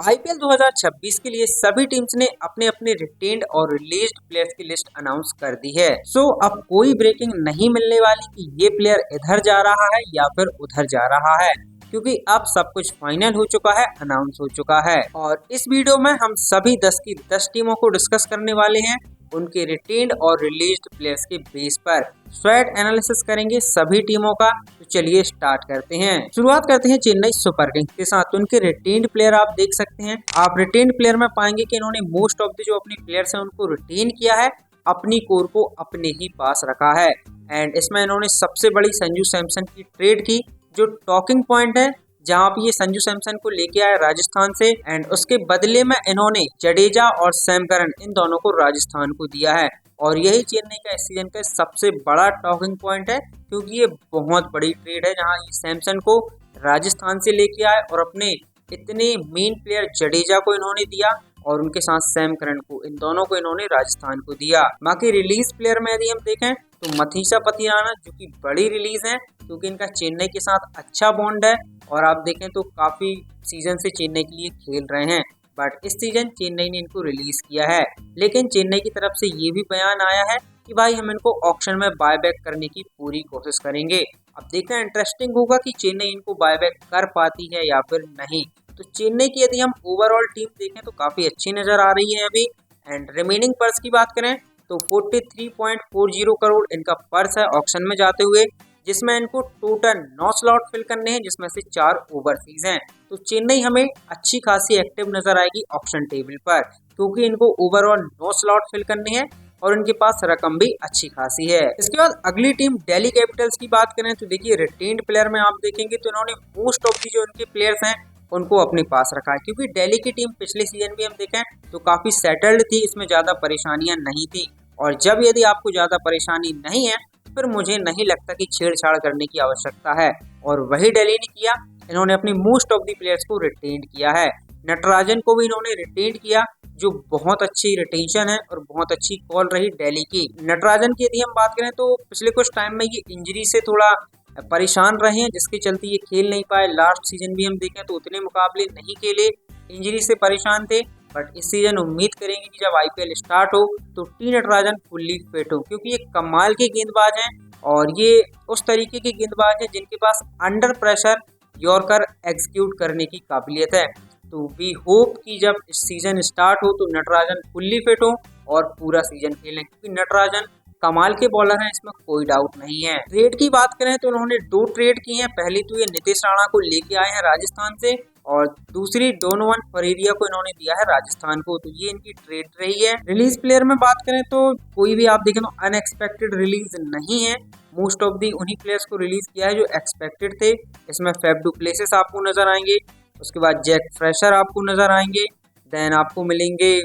IPL 2026 के लिए सभी टीम्स ने अपने अपने रिटेन्ड और रिलीज्ड प्लेयर्स की लिस्ट अनाउंस कर दी है। अब कोई ब्रेकिंग नहीं मिलने वाली कि ये प्लेयर इधर जा रहा है या फिर उधर जा रहा है, क्योंकि अब सब कुछ फाइनल हो चुका है, अनाउंस हो चुका है। और इस वीडियो में हम सभी 10 की 10 टीमों को डिस्कस करने वाले हैं, उनके रिटेन्ड और रिलीज्ड प्लेयर्स के बेस पर स्वैट एनालिसिस करेंगे सभी टीमों का। तो चलिए स्टार्ट करते हैं। शुरुआत करते हैं चेन्नई सुपर किंग्स के साथ। उनके रिटेन्ड प्लेयर आप देख सकते हैं। आप रिटेन्ड प्लेयर में पाएंगे कि इन्होंने मोस्ट ऑफ द जो अपने प्लेयर्स हैं उनको रिटेन किया है, अपनी कोर को अपने ही पास रखा है। एंड इसमें इन्होंने सबसे बड़ी संजू सैमसन की ट्रेड की, जो टॉकिंग पॉइंट है, जहां पे ये संजू सैमसन को लेके आए राजस्थान से। एंड उसके बदले में इन्होंने जडेजा और सैम करन इन दोनों को राजस्थान को दिया है। और यही चेन्नई का इस सीजन का सबसे बड़ा टॉकिंग पॉइंट है, क्योंकि ये बहुत बड़ी ट्रेड है जहां ये सैमसन को राजस्थान से लेके आए और अपने इतने मेन प्लेयर जडेजा को इन्होंने दिया और उनके साथ सैम करन को, इन दोनों को इन्होंने राजस्थान को दिया। बाकी रिलीज प्लेयर में यदि हम देखें तो मथीसा पथिराना, जो कि बड़ी रिलीज है क्योंकि इनका चेन्नई के साथ अच्छा बॉन्ड है और आप देखें तो काफी सीजन से चेन्नई के लिए खेल रहे हैं। बट इस सीजन चेन्नई ने इनको रिलीज किया है, लेकिन चेन्नई की तरफ से ये भी बयान आया है कि भाई हम इनको ऑक्शन में बायबैक करने की पूरी कोशिश करेंगे। अब देखना इंटरेस्टिंग होगा कि चेन्नई इनको बायबैक कर पाती है या फिर नहीं। तो चेन्नई की यदि हम ओवरऑल टीम देखें तो काफी अच्छी नजर आ रही है अभी। एंड रिमेनिंग पर्स की बात करें तो 43.40 करोड़ इनका पर्स है ऑक्शन में जाते हुए, जिसमें इनको टोटल 9 स्लॉट फिल करने हैं, जिसमें से 4 ओवरसीज हैं। तो चेन्नई हमें अच्छी खासी एक्टिव नजर आएगी ऑक्शन टेबल पर, क्योंकि इनको ओवरऑल 9 स्लॉट फिल करने हैं और इनके पास रकम भी अच्छी खासी है। इसके बाद अगली टीम दिल्ली कैपिटल्स की बात करें तो देखिए रिटेन्ड प्लेयर में आप देखेंगे तो इन्होंने मोस्ट ऑफ दी जो इनके प्लेयर्स हैं उनको अपने पास रखा है, क्योंकि दिल्ली की टीम पिछले सीजन भी हम देखें तो काफी सेटल्ड थी, इसमें ज्यादा परेशानियां नहीं थी। और जब यदि आपको ज्यादा परेशानी नहीं है फिर मुझे नहीं लगता कि छेड़छाड़ करने की आवश्यकता है, और वही दिल्ली ने किया। इन्होंने अपनी मोस्ट ऑफ दी प्लेयर्स को रिटेन किया है। नटराजन को भी इन्होंने रिटेन किया, जो बहुत अच्छी रिटेंशन है और बहुत अच्छी कॉल रही दिल्ली की। नटराजन की यदि हम बात करें तो पिछले कुछ टाइम में ये इंजरी से थोड़ा परेशान रहे हैं, जिसके चलते ये खेल नहीं पाए। लास्ट सीजन भी हम देखें तो उतने मुकाबले नहीं खेले, इंजरी से परेशान थे। बट इस सीजन उम्मीद करेंगे कि जब आईपीएल स्टार्ट हो तो टी नटराजन फुल्ली फिट हो, क्योंकि ये कमाल के गेंदबाज हैं और ये उस तरीके के गेंदबाज हैं जिनके पास अंडर प्रेशर यॉर्कर एग्जीक्यूट करने की काबिलियत है। तो वी होप कि जब इस सीजन स्टार्ट हो तो नटराजन फुल्ली फिट हो और पूरा सीजन खेलें, क्योंकि नटराजन कमाल के बॉलर हैं, इसमें कोई डाउट नहीं है। ट्रेड की बात करें तो उन्होंने 2 ट्रेड की हैं। पहली तो ये नीतीश राणा को लेके आए हैं राजस्थान से, और दूसरी डोनोवन फरेरिया को इन्होंने दिया है राजस्थान को। तो ये इनकी ट्रेड रही है। रिलीज प्लेयर में बात करें तो कोई भी आप देखें तो अनएक्सपेक्टेड रिलीज नहीं है। मोस्ट ऑफ दी उन्हीं प्लेयर्स को रिलीज किया है जो एक्सपेक्टेड थे। इसमें फैफ डू प्लेसेस आपको नजर आएंगे, उसके बाद जैक फ्रेशर आपको नजर आएंगे, देन आपको मिलेंगे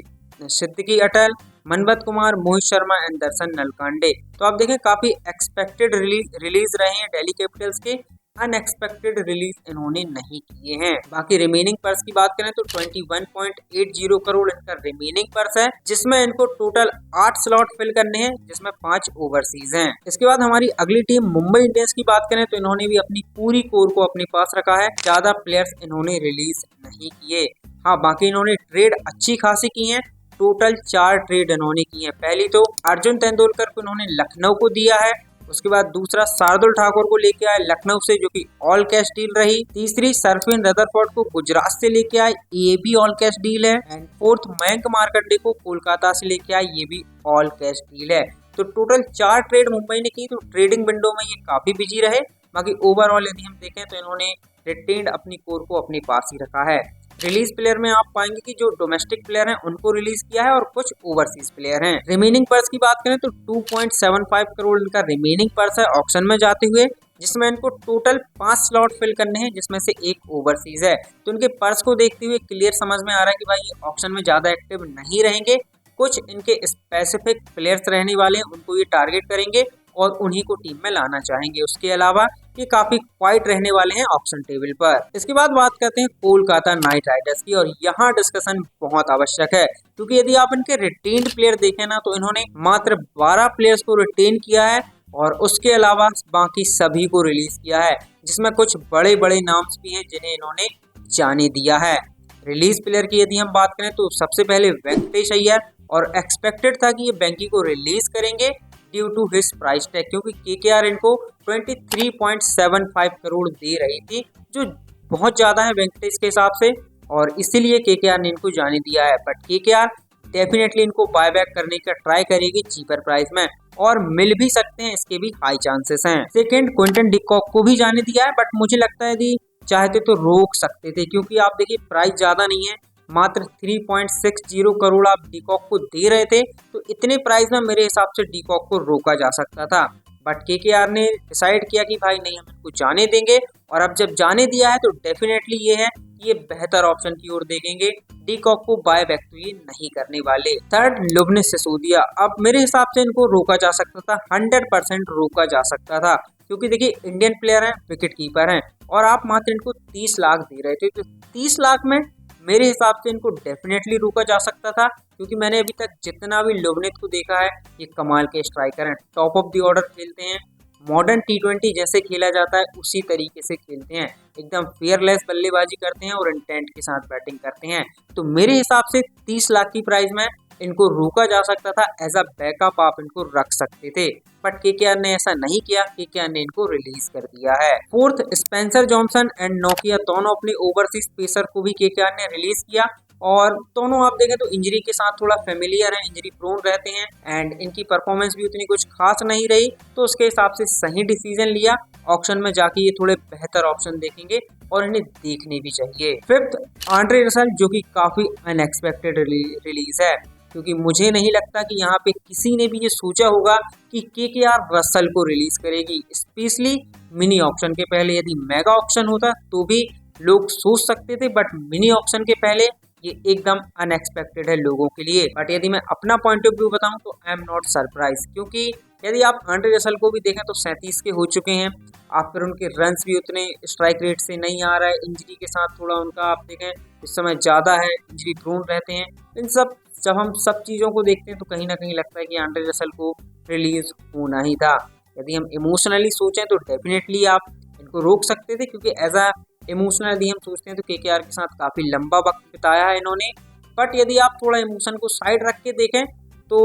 सिद्दीकी अटल, मनबत कुमार, मोहित शर्मा एंड दर्शन नलकांडे। तो आप देखें काफी एक्सपेक्टेड रिलीज रहे हैं दिल्ली कैपिटल्स के, अनएक्सपेक्टेड रिलीज इन्होंने नहीं किए हैं। बाकी रिमेनिंग पर्स की बात करें तो 21.80 करोड़ इनका रिमेनिंग पर्स है, जिसमें इनको टोटल 8 स्लॉट फिल करने हैं, जिसमें 5 ओवरसीज हैं। इसके बाद हमारी अगली टीम मुंबई इंडियंस की बात करें तो इन्होंने भी अपनी पूरी कोर को अपने पास रखा है, ज्यादा प्लेयर्स इन्होंने रिलीज नहीं किए। हाँ, बाकी इन्होंने ट्रेड अच्छी खासी की है। टोटल 4 ट्रेड इन्होंने की है। पहली तो अर्जुन तेंदुलकर को इन्होंने लखनऊ को दिया है, उसके बाद दूसरा शार्दुल ठाकुर को लेके आए लखनऊ से, जो कि ऑल कैश डील रही। तीसरी सरफिन रदरफोर्ड को गुजरात से लेके आए, ये भी ऑल कैश डील है। एंड फोर्थ मयंक मार्कंडे को कोलकाता से लेके आए, ये भी ऑल कैश डील है। तो टोटल 4 ट्रेड मुंबई ने की। तो ट्रेडिंग विंडो में ये काफी बिजी रहे। बाकी ओवरऑल यदि हम देखें तो इन्होंने रिटेन्ड अपनी कोर को अपने पास ही रखा है। रिलीज प्लेयर में आप पाएंगे कि जो डोमेस्टिक प्लेयर हैं उनको रिलीज किया है और कुछ ओवरसीज प्लेयर हैं। रिमेनिंग पर्स की बात करें तो 2.75 करोड़ इनका रिमेनिंग पर्स है ऑक्शन में जाते हुए, जिसमें इनको टोटल 5 स्लॉट फिल करने हैं, जिसमें से 1 ओवरसीज है। तो इनके पर्स को देखते हुए क्लियर समझ में आ रहा है कि भाई ये ऑक्शन में ज्यादा एक्टिव नहीं रहेंगे। कुछ इनके स्पेसिफिक प्लेयर्स रहने वाले हैं, उनको ये टारगेट करेंगे और उन्हीं को टीम में लाना चाहेंगे। उसके अलावा ये काफी क्वाइट रहने वाले हैं ऑक्शन टेबल पर। इसके बाद बात करते हैं कोलकाता नाइट राइडर्स की, और यहाँ डिस्कशन बहुत आवश्यक है, क्योंकि यदि आप इनके रिटेन्ड प्लेयर देखें ना तो इन्होंने मात्र 12 प्लेयर्स को रिटेन किया है और उसके अलावा बाकी सभी को रिलीज किया है, जिसमें कुछ बड़े बड़े नाम्स भी हैं जिन्हें इन्होंने जाने दिया है। रिलीज प्लेयर की यदि हम बात करें तो सबसे पहले वेंकटेश अय्यर, और एक्सपेक्टेड था कि ये बेंकी को रिलीज करेंगे due to his price tag, क्योंकि केकेआर इनको 23.75 करोड़ दे रही थी, जो बहुत ज्यादा है वेंकटेश के हिसाब से, और इसीलिए केकेआर ने इनको जाने दिया है। बट केकेआर डेफिनेटली इनको बायबैक करने का ट्राई करेगी चीपर प्राइस में, और मिल भी सकते हैं, इसके भी हाई चांसेस हैं। सेकंड, क्विंटन डिकॉक को भी जाने दिया है, बट मुझे लगता है यदि चाहते तो रोक सकते थे, क्योंकि आप देखिए प्राइस ज्यादा नहीं है, मात्र 3.60 करोड़ आप डीकॉक को दे रहे थे, तो इतने प्राइस में मेरे हिसाब से डीकॉक को रोका जा सकता था। बट केकेआर ने डिसाइड किया कि भाई नहीं, हम इनको जाने देंगे, और अब जब जाने दिया है तो डेफिनेटली ये है कि ये बेहतर ऑप्शन की ओर देखेंगे, डीकॉक को बाय बैक तो ये नहीं करने वाले। थर्ड, लुवनिस सिसोदिया, अब मेरे हिसाब से इनको रोका जा सकता था, 100% रोका जा सकता था, क्योंकि देखिए इंडियन प्लेयर हैं, विकेट कीपर हैं, और आप मात्र इनको 30 लाख दे रहे थे, तो 30 लाख में मेरे हिसाब से इनको डेफिनेटली रोका जा सकता था, क्योंकि मैंने अभी तक जितना भी लुवनिस को देखा है, ये कमाल के स्ट्राइकर हैं, टॉप ऑफ द ऑर्डर खेलते हैं, मॉडर्न टी20 जैसे खेला जाता है उसी तरीके से खेलते हैं, एकदम फेयरलेस बल्लेबाजी करते हैं और इंटेंट के साथ बैटिंग करते हैं। तो मेरे हिसाब से 30 लाख की प्राइस में इनको रोका जा सकता था, एज अ बैकअप आप इनको रख सकते थे, बट केकेआर ने ऐसा नहीं किया, केकेआर ने इनको रिलीज कर दिया है। Fourth, Spencer Johnson and Nokia, दोनों अपने ओवरसीज पेसर को भी केकेआर ने रिलीज किया, और दोनों आप देखें तो इंजरी के साथ थोड़ा फेमिलियर है, इंजरी प्रोन रहते हैं, एंड इनकी परफॉर्मेंस भी उतनी कुछ खास नहीं रही, तो उसके हिसाब से सही डिसीजन लिया, ऑक्शन में जाके ये थोड़े बेहतर ऑप्शन देखेंगे और इन्हें देखने भी चाहिए। फिफ्थ, आंड्रे रसल, जो कि काफी अनएक्सपेक्टेड रिलीज है, क्योंकि मुझे नहीं लगता कि यहाँ पे किसी ने भी ये सोचा होगा कि केकेआर रसल को रिलीज करेगी, स्पेशली मिनी ऑक्शन के पहले। यदि मेगा ऑक्शन होता तो भी लोग सोच सकते थे, बट मिनी ऑक्शन के पहले ये एकदम अनएक्सपेक्टेड है लोगों के लिए। बट यदि मैं अपना पॉइंट ऑफ व्यू बताऊं तो आई एम नॉट सरप्राइज, क्योंकि यदि आप आंड्रे रसल को भी देखें तो 37 के हो चुके हैं, आप फिर उनके रन्स भी उतने स्ट्राइक रेट से नहीं आ रहा है, इंजरी के साथ थोड़ा उनका आप देखें इस समय ज़्यादा है, इंजरी प्रोन रहते हैं। इन सब जब हम सब चीज़ों को देखते हैं तो कहीं ना कहीं लगता है कि आंड्रे रसल को रिलीज होना ही था। यदि हम इमोशनली सोचें तो डेफिनेटली आप इनको रोक सकते थे, क्योंकि एज अ इमोशनल यदि हम सोचते हैं तो केकेआर के साथ काफ़ी लंबा वक्त बिताया है इन्होंने। बट यदि आप थोड़ा इमोशन को साइड रख के देखें तो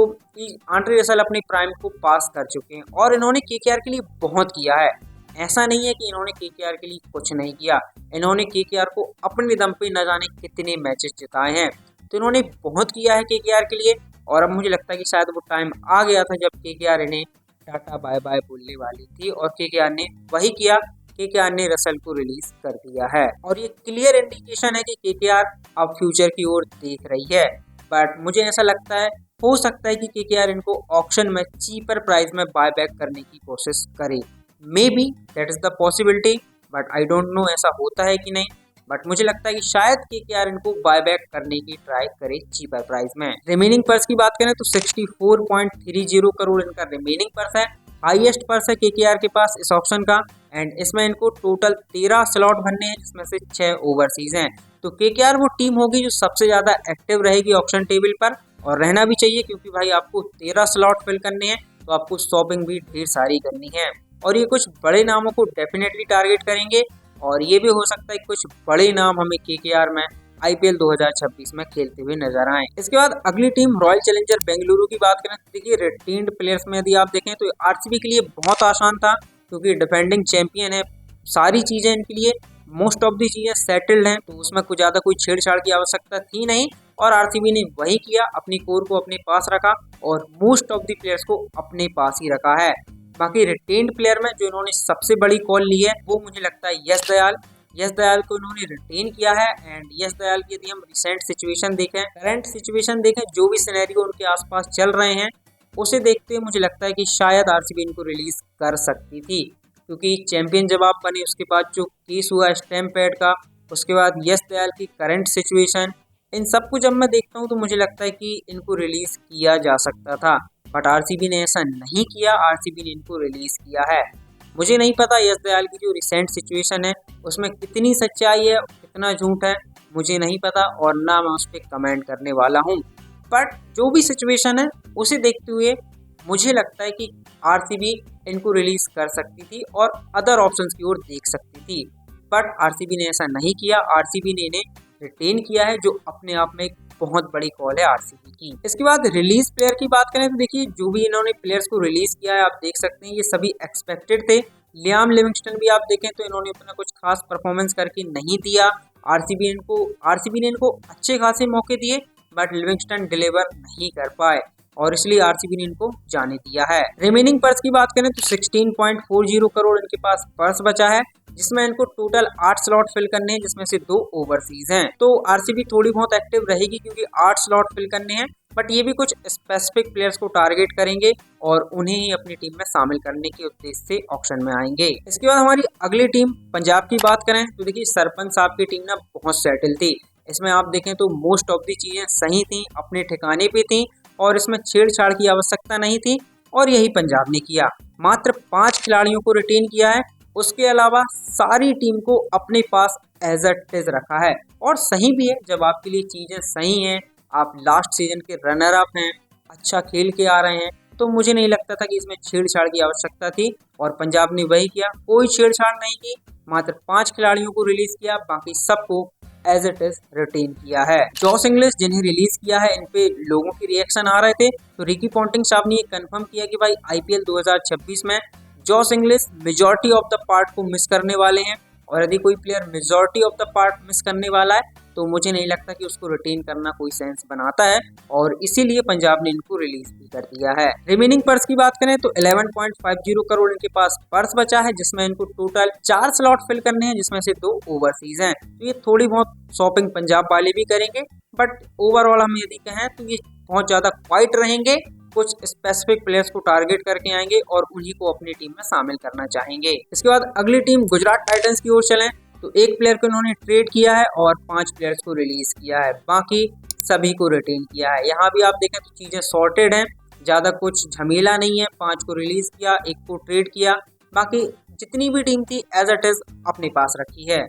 आंड्रे रसल अपनी प्राइम को पास कर चुके हैं, और इन्होंने केकेआर के लिए बहुत किया है। ऐसा नहीं है कि इन्होंने केकेआर के लिए कुछ नहीं किया, इन्होंने केकेआर को अपने दम पे न जाने कितने मैचेस जिताए हैं, तो इन्होंने बहुत किया है केकेआर के लिए। और अब मुझे लगता है कि शायद वो टाइम आ गया था जब केकेआर इन्हें टाटा बाय बाय बोलने वाली थी, और केकेआर ने वही किया, केकेआर ने रसल को रिलीज कर दिया है, और ये क्लियर इंडिकेशन है कि केकेआर अब फ्यूचर की ओर देख रही है। बट मुझे ऐसा लगता है, हो सकता है कि केकेआर इनको ऑक्शन में चीपर प्राइस में बाय बैक करने की कोशिश करे, may be that is the possibility, but I don't know ऐसा होता है कि नहीं। बट मुझे लगता है कि शायद केकेआर इनको बाय बैक करने की ट्राई करे चीपर प्राइस में। रिमेनिंग पर्स की बात करें तो 64.30 करोड़ इनका रिमेनिंग पर्स है, हाईएस्ट पर्स है केकेआर के पास इस ऑप्शन का, एंड इसमें इनको टोटल 13 स्लॉट भरने हैं, जिसमें से 6 ओवरसीज हैं। तो केकेआर वो टीम होगी जो सबसे ज्यादा एक्टिव रहेगी ऑप्शन टेबल पर, और रहना भी चाहिए, क्योंकि भाई आपको 13 स्लॉट फिल करने हैं तो आपको शॉपिंग भी ढेर सारी करनी है, और ये कुछ बड़े नामों को डेफिनेटली टारगेट करेंगे, और ये भी हो सकता है कुछ बड़े नाम हमें केकेआर में आईपीएल 2026 में खेलते हुए नजर आए। इसके बाद अगली टीम रॉयल चैलेंजर बेंगलुरु की बात करें तो देखिए रिटेन्ड प्लेयर्स में यदि आप देखें तो आरसीबी के लिए बहुत आसान था, क्योंकि डिफेंडिंग चैंपियन है, सारी चीजें इनके लिए मोस्ट ऑफ दी चीजें सेटल्ड हैं, तो उसमें कुछ ज्यादा कोई छेड़छाड़ की आवश्यकता थी नहीं, और आरसीबी ने वही किया, अपनी कोर को अपने पास रखा और मोस्ट ऑफ दी प्लेयर्स को अपने पास ही रखा है। बाकी रिटेन्ड प्लेयर में जो इन्होंने सबसे बड़ी कॉल ली है वो मुझे लगता है यश दयाल को इन्होंने रिटेन किया है। एंड यश दयाल की यदि हम रिसेंट सिचुएशन देखें, करंट सिचुएशन देखें, जो भी सिनेरियो उनके आसपास चल रहे हैं उसे देखते हुए मुझे लगता है कि शायद आरसीबी इनको रिलीज कर सकती थी, क्योंकि चैंपियन जब आप बने उसके बाद जो केस हुआ स्टैम्प पैड का, उसके बाद यश दयाल की करंट सिचुएशन, इन सब को जब मैं देखता हूँ तो मुझे लगता है कि इनको रिलीज किया जा सकता था, बट आरसीबी ने ऐसा नहीं किया, आरसीबी ने इनको रिलीज किया है। मुझे नहीं पता यश दयाल की जो रिसेंट सिचुएशन है उसमें कितनी सच्चाई है कितना झूठ है, मुझे नहीं पता, और ना मैं उस पर कमेंट करने वाला हूँ। बट जो भी सिचुएशन है उसे देखते हुए मुझे लगता है कि आरसीबी इनको रिलीज कर सकती थी और अदर ऑप्शंस की ओर देख सकती थी, बट आरसीबी ने ऐसा नहीं किया, आरसीबी ने इन्हें रिटेन किया है, जो अपने आप में एक बहुत बड़ी कॉल है आरसीबी की। इसके बाद रिलीज प्लेयर की बात करें तो देखिए जो भी इन्होंने प्लेयर्स को रिलीज किया है आप देख सकते हैं ये सभी एक्सपेक्टेड थे। लियाम लिविंगस्टन भी आप देखें तो इन्होंने उतना कुछ खास परफॉर्मेंस करके नहीं दिया। आरसीबी ने इनको अच्छे खासे मौके दिए बट लिविंगस्टन डिलीवर नहीं कर पाए और इसलिए आरसीबी ने इनको जाने दिया है। रिमेनिंग पर्स की बात करें तो 16.40 करोड़ इनके पास पर्स बचा है, जिसमें इनको टोटल 8 स्लॉट फिल करने हैं, जिसमें से 2 ओवरसीज हैं। तो आरसीबी थोड़ी बहुत एक्टिव रहेगी क्योंकि 8 स्लॉट फिल करने हैं, बट ये भी कुछ स्पेसिफिक प्लेयर्स को टारगेट करेंगे और उन्हें ही अपनी टीम में शामिल करने के उद्देश्य से ऑक्शन में आएंगे। इसके बाद हमारी अगली टीम पंजाब की बात करें तो देखिए सरपंच साहब की टीम ना बहुत सेटल थी। इसमें आप देखें तो मोस्ट ऑफ दी चीजें सही थी, अपने ठिकाने पे थी और इसमें छेड़छाड़ की आवश्यकता नहीं थी और यही पंजाब ने किया। मात्र 5 खिलाड़ियों को रिटेन किया है, उसके अलावा सारी टीम को अपने पास एज इट इज रखा है और सही भी है। जब आपके लिए चीजें सही हैं, आप लास्ट सीजन के रनर अप हैं, अच्छा खेल के आ रहे हैं, तो मुझे नहीं लगता था कि इसमें छेड़छाड़ की आवश्यकता थी और पंजाब ने वही किया, कोई छेड़छाड़ नहीं की। मात्र 5 खिलाड़ियों को रिलीज किया, बाकी सबको एज इट इज रिटेन किया है। जॉस इंग्लिश जिन्हें रिलीज किया है, इन पे लोगों के रिएक्शन आ रहे थे, तो रिकी पॉन्टिंग साहब ने ये कंफर्म किया कि भाई आईपीएल 2026 में Jos English majority of the part को मिस करने वाले हैं और यदि कोई player majority of the part miss करने वाला है तो मुझे नहीं लगता कि उसको रिटेन करना कोई सेंस बनाता है और इसीलिए पंजाब ने इनको रिलीज भी कर दिया है। रिमेनिंग पर्स की बात करें तो 11.50 करोड़ इनके पास पर्स बचा है, जिसमें इनको टोटल 4 स्लॉट फिल करने हैं, जिसमें से 2 ओवरसीज हैं। तो ये थोड़ी बहुत शॉपिंग पंजाब वाले भी करेंगे, बट ओवरऑल हम यदि कहें तो ये बहुत ज्यादा क्वाइट रहेंगे, कुछ स्पेसिफिक प्लेयर्स को टारगेट करके आएंगे और उन्हीं को अपनी टीम में शामिल करना चाहेंगे। इसके बाद अगली टीम गुजरात टाइटंस की ओर चलें तो एक प्लेयर को इन्होंने ट्रेड किया है और 5 प्लेयर्स को रिलीज किया है, बाकी सभी को रिटेन किया है। यहाँ भी आप देखें तो चीजें सॉर्टेड हैं, ज्यादा कुछ झमेला नहीं है। 5 को रिलीज किया, 1 को ट्रेड किया, बाकी जितनी भी टीम थी एज इट इज अपने पास रखी है।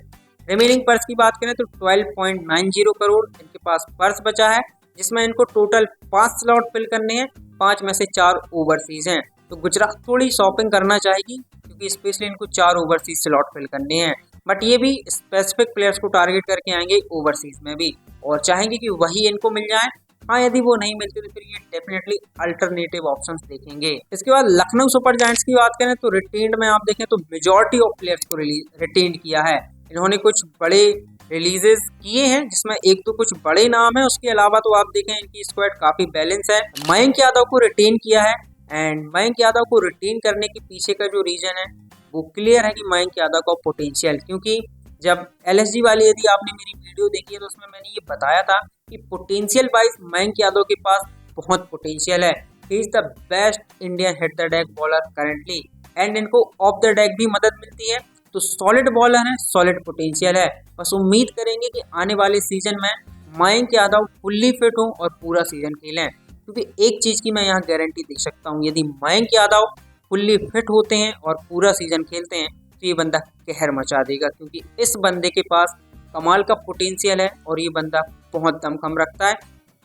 रिमेनिंग पर्स की बात करें तो 12.90 करोड़ इनके पास पर्स बचा है, जिसमें इनको टोटल 5 स्लॉट फिल करने हैं, 5 में से 4 ओवरसीज हैं। तो गुजरात थोड़ी शॉपिंग करना चाहेगी क्योंकि स्पेशली इनको 4 ओवरसीज स्लॉट फिल करने हैं, बट ये भी स्पेसिफिक प्लेयर्स को टारगेट करके आएंगे ओवरसीज में भी और चाहेंगे कि वही इनको मिल जाए। हाँ, यदि वो नहीं मिलते तो फिर ये डेफिनेटली अल्टरनेटिव ऑप्शंस देखेंगे। इसके बाद लखनऊ सुपर जायंट्स की बात करें तो रिटेन्ड में आप देखें तो मेजॉरिटी ऑफ प्लेयर्स को रिटेन्ड किया है। इन्होंने कुछ बड़े रिलीजेस किए हैं, जिसमें एक तो कुछ बड़े नाम है, उसके अलावा तो आप देखें इनकी स्क्वाड काफी बैलेंस है। मयंक यादव को रिटेन किया है एंड मयंक यादव को रिटेन करने के पीछे का जो रीजन है वो क्लियर है कि मयंक यादव का पोटेंशियल, क्योंकि जब एलएसजी वाली यदि आपने मेरी वीडियो देखी है तो उसमें मैंने ये बताया था कि पोटेंशियल वाइज मयंक यादव के पास बहुत पोटेंशियल है। He is the best Indian hit the deck bowler currently and इनको ऑफ द डेक भी मदद मिलती है, तो सॉलिड बॉलर है, सॉलिड पोटेंशियल है। बस उम्मीद करेंगे कि आने वाले सीजन में मयंक यादव फुल्ली फिट हो और पूरा सीजन खेलें, क्योंकि एक चीज की मैं यहाँ गारंटी दे सकता हूँ, यदि मयंक यादव फुल्ली फिट होते हैं और पूरा सीजन खेलते हैं तो ये बंदा कहर मचा देगा, क्योंकि इस बंदे के पास कमाल का पोटेंशियल है और ये बंदा बहुत दमखम रखता है।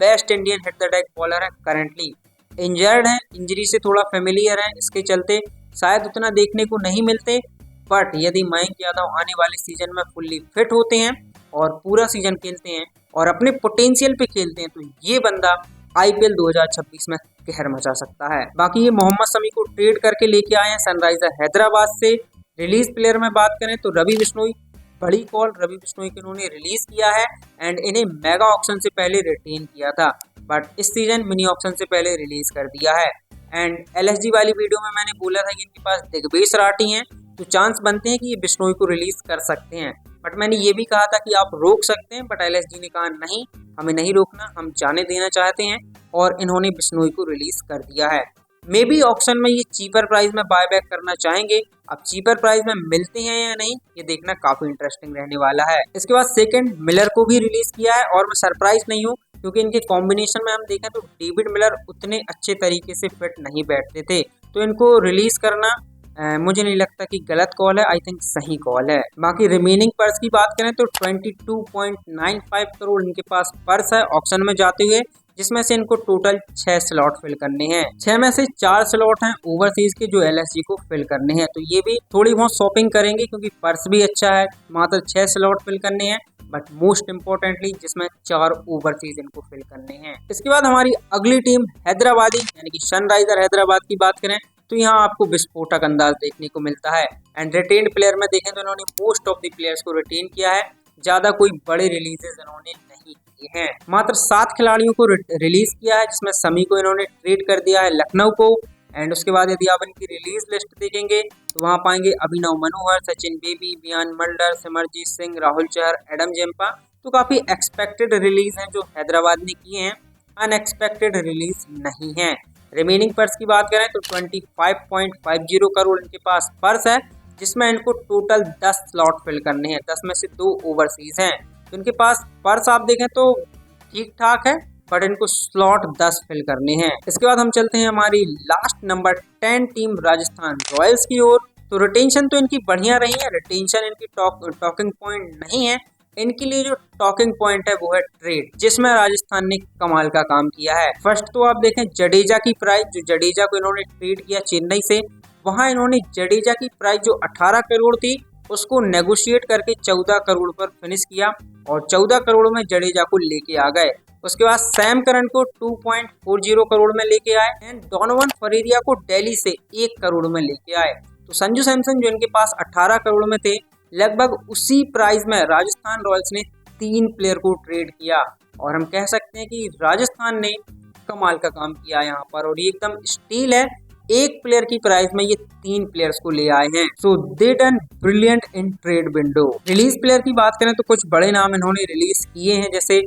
Best Indian hit the deck bowler है, करंटली इंजर्ड है, इंजरी से थोड़ा फेमिलियर है, इसके चलते शायद उतना देखने को नहीं मिलते, बट यदि मयंक यादव आने वाले सीजन में फुल्ली फिट होते हैं और पूरा सीजन खेलते हैं और अपने पोटेंशियल पे खेलते हैं तो ये बंदा आईपीएल 2026 में कहर मचा सकता है। बाकी ये मोहम्मद शमी को ट्रेड करके लेके आए हैं सनराइजर हैदराबाद से। रिलीज प्लेयर में बात करें तो रवि बिश्नोई, बड़ी कॉल, रवि बिश्नोई को इन्होंने रिलीज किया है एंड इन्हें मेगा ऑक्शन से पहले रिटेन किया था, बट इस सीजन मिनी ऑक्शन से पहले रिलीज कर दिया है। एंड एलएसजी वाली वीडियो में मैंने बोला था कि इनके पास दिग्वेश राठी हैं, तो चांस बनते हैं कि ये बिश्नोई को रिलीज कर सकते हैं, बट मैंने ये भी कहा था कि आप रोक सकते हैं, बट एलएसजी ने कहा नहीं, हमें नहीं रोकना, हम जाने देना चाहते हैं और इन्होंने बिश्नोई को रिलीज कर दिया है। मे बी ऑक्शन में ये चीपर प्राइस में बाय बैक करना चाहेंगे। अब चीपर प्राइस में मिलते हैं या नहीं ये देखना काफी इंटरेस्टिंग रहने वाला है। इसके बाद सेकंड मिलर को भी रिलीज किया है और मैं सरप्राइज नहीं हूँ, क्योंकि इनके कॉम्बिनेशन में हम देखें तो डेविड मिलर उतने अच्छे तरीके से फिट नहीं बैठते थे, तो इनको रिलीज करना मुझे नहीं लगता कि गलत कॉल है, आई थिंक सही कॉल है। बाकी रिमेनिंग पर्स की बात करें तो 22.95 करोड़ इनके पास पर्स है ऑक्शन में जाते हुए, जिसमें से इनको टोटल 6 स्लॉट फिल करने हैं। 6 में से 4 स्लॉट हैं ओवरसीज के जो LSG को फिल करने हैं। तो ये भी थोड़ी बहुत शॉपिंग करेंगे क्योंकि पर्स भी अच्छा है। मात्र 6 स्लॉट फिल करने हैं, बट मोस्ट इम्पोर्टेंटली जिसमें 4 ओवरसीज इनको फिल करने हैं। इसके बाद हमारी अगली टीम हैदराबादी यानी कि सनराइजर हैदराबाद की बात करें तो यहाँ आपको विस्फोटक अंदाज देखने को मिलता है। एंड रिटेन प्लेयर में देखें तो इन्होंने मोस्ट ऑफ द प्लेयर्स को रिटेन किया है, ज्यादा कोई बड़े रिलीजेस इन्होंने नहीं किए हैं। मात्र 7 खिलाड़ियों को रिलीज किया है, जिसमें समी को इन्होंने ट्रेड कर दिया है लखनऊ को। एंड उसके बाद यदि आप इनकी रिलीज लिस्ट देखेंगे तो वहाँ पाएंगे अभिनव मनोहर, सचिन बेबी, बियान Mulder, Simarjeet Singh, Rahul Chahar, Adam Zampa. तो काफी एक्सपेक्टेड रिलीज हैं जो हैदराबाद ने किए हैं, अनएक्सपेक्टेड रिलीज नहीं है। रिमेनिंग पर्स की बात करें तो 25.50 करोड़ इनके पास पर्स है, जिसमें इनको टोटल 10 स्लॉट फिल करने हैं। 10 में से 2 ओवरसीज हैं। तो इनके पास पर्स आप देखें तो ठीक ठाक है, बट इनको स्लॉट 10 फिल करने हैं। इसके बाद हम चलते हैं हमारी last number 10 team Rajasthan Royals की ओर। तो रिटेंशन तो इनकी बढ़िया रही है, रिटेंशन इनकी टॉकिंग पॉइंट नहीं है। इनके लिए जो टॉकिंग पॉइंट है वो है ट्रेड, जिसमें राजस्थान ने कमाल का काम किया है। फर्स्ट तो आप देखें जडेजा की प्राइस, जो जडेजा को इन्होंने ट्रेड किया चेन्नई से, वहां इन्होंने जडेजा की प्राइस जो 18 करोड़ थी उसको नेगोशिएट करके 14 करोड़ पर फिनिश किया और 14 करोड़ में जडेजा को लेके आ गए। उसके बाद सैम करन को 2.40 करोड़ में लेके आए एंड डोनोवन फरेरिया को दिल्ली से 1 करोड़ में लेके आए। तो संजू सैमसन जो इनके पास 18 करोड़ में थे, लगभग उसी प्राइस में राजस्थान रॉयल्स ने 3 प्लेयर को ट्रेड किया और हम कह सकते हैं कि राजस्थान ने कमाल का काम किया यहाँ पर। और ये एकदम स्टील है, 1 प्लेयर की प्राइस में ये 3 प्लेयर्स को ले आए हैं। So they done brilliant in trade window. Release player की बात करें तो कुछ बड़े नाम इन्होंने रिलीज किए हैं, जैसे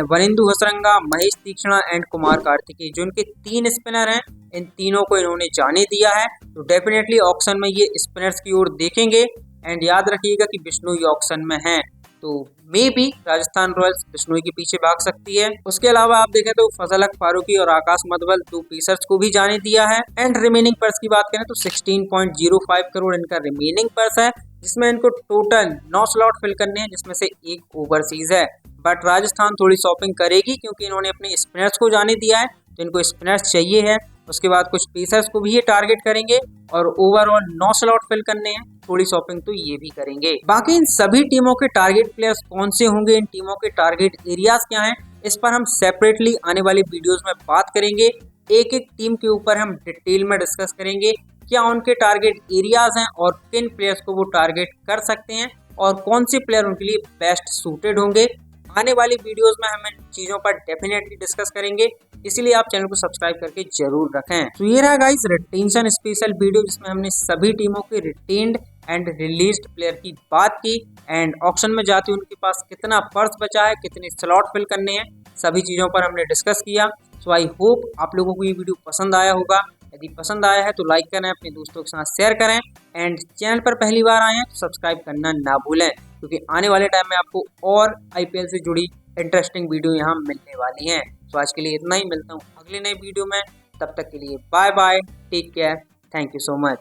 वनिंदु हसरंगा, महेश तीक्ष्णा एंड कुमार कार्तिकेय, जो इनके 3 स्पिनर हैं। इन तीनों को इन्होंने जाने दिया है। तो डेफिनेटली ऑक्शन में ये स्पिनर्स की ओर देखेंगे एंड याद रखिएगा कि बिश्नोई ऑक्शन में है, तो may be Rajasthan Royals Bishnoi के पीछे भाग सकती है। उसके अलावा आप देखें तो फजल हक फारूकी और आकाश मधवल 2 पेसर्स को भी जाने दिया है। एंड रिमेनिंग पर्स की बात करें तो 16.05 करोड़ इनका रिमेनिंग पर्स है, जिसमें इनको टोटल 9 स्लॉट फिल करने हैं, जिसमें से 1 ओवरसीज है। बट राजस्थान थोड़ी शॉपिंग करेगी क्योंकि इन्होंने अपने स्पिनर्स को जाने दिया है, तो इनको स्पिनर्स चाहिए है। उसके बाद कुछ पेसर्स को भी ये टारगेट करेंगे और ओवरऑल 9 स्लॉट फिल करने हैं, थोड़ी शॉपिंग तो ये भी करेंगे। बाकी इन सभी टीमों के टारगेट प्लेयर्स कौन से होंगे, इन टीमों के टारगेट एरियाज क्या हैं, इस पर हम सेपरेटली आने वाली वीडियोस में बात करेंगे। एक एक टीम के ऊपर हम डिटेल में डिस्कस करेंगे क्या उनके टारगेट एरियाज हैं और किन प्लेयर्स को वो टारगेट कर सकते हैं और कौन से प्लेयर उनके लिए बेस्ट सूटेड होंगे। आने वाली वीडियोस में हम इन चीजों पर डेफिनेटली डिस्कस करेंगे, इसीलिए आप चैनल को सब्सक्राइब करके जरूर रखें। तो ये रहा गाइस रिटेंशन स्पेशल वीडियो, जिसमें हमने सभी टीमों के रिटेन्ड एंड रिलीज्ड प्लेयर की बात की एंड ऑक्शन में जाते उनके पास कितना पर्स बचा है, कितने स्लॉट फिल करने हैं, सभी चीजों पर हमने डिस्कस किया। सो आई होप आप लोगों को ये वीडियो पसंद आया होगा। यदि पसंद आया है तो लाइक करें, अपने दोस्तों के साथ शेयर करें एंड चैनल पर पहली बार आए हैं तो सब्सक्राइब करना ना भूलें, क्योंकि आने वाले टाइम में आपको और IPL से जुड़ी इंटरेस्टिंग वीडियो यहाँ मिलने वाली हैं। तो आज के लिए इतना ही, मिलता हूँ अगले नए वीडियो में, तब तक के लिए bye bye, take care, thank you so much.